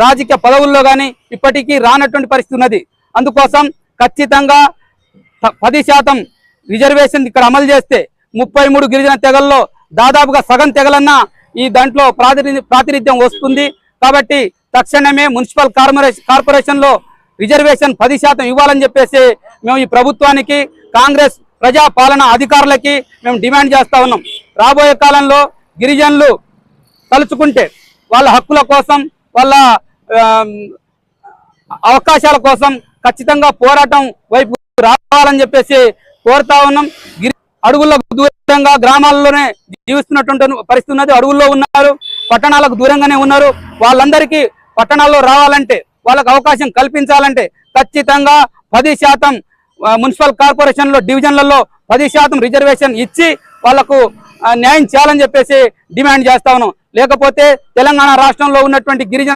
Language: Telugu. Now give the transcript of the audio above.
రాజకీయ పదవుల్లో కానీ ఇప్పటికీ రానటువంటి పరిస్థితి ఉన్నది. అందుకోసం ఖచ్చితంగా 10% రిజర్వేషన్ ఇక్కడ అమలు చేస్తే 33 గిరిజన తెగల్లో దాదాపుగా సగం తెగలన్నా ఈ దాంట్లో ప్రాతినిధ్యం వస్తుంది. కాబట్టి తక్షణమే మున్సిపల్ కార్పొరేషన్లో రిజర్వేషన్ 10% ఇవ్వాలని చెప్పేసి మేము ఈ ప్రభుత్వానికి, కాంగ్రెస్ ప్రజా పాలన అధికారులకి మేము డిమాండ్ చేస్తా ఉన్నాం. రాబోయే కాలంలో గిరిజనులు తలుచుకుంటే వాళ్ళ హక్కుల కోసం, వాళ్ళ అవకాశాల కోసం ఖచ్చితంగా పోరాటం వైపు రావాలని చెప్పేసి కోరుతా ఉన్నాం. అడవులకు దూరంగా గ్రామాల్లోనే జీవిస్తున్నటువంటి పరిస్థితి ఉన్నది. అడవుల్లో ఉన్నారు, పట్టణాలకు దూరంగానే ఉన్నారు. వాళ్ళందరికీ పట్టణాల్లో రావాలంటే, వాళ్ళకు అవకాశం కల్పించాలంటే ఖచ్చితంగా 10% మున్సిపల్ కార్పొరేషన్లో డివిజన్లలో 10% రిజర్వేషన్ ఇచ్చి వాళ్లకు న్యాయం చేయాలని చెప్పేసి డిమాండ్ చేస్తా ఉన్నాం. లేకపోతే తెలంగాణ రాష్ట్రంలో ఉన్నటువంటి గిరిజన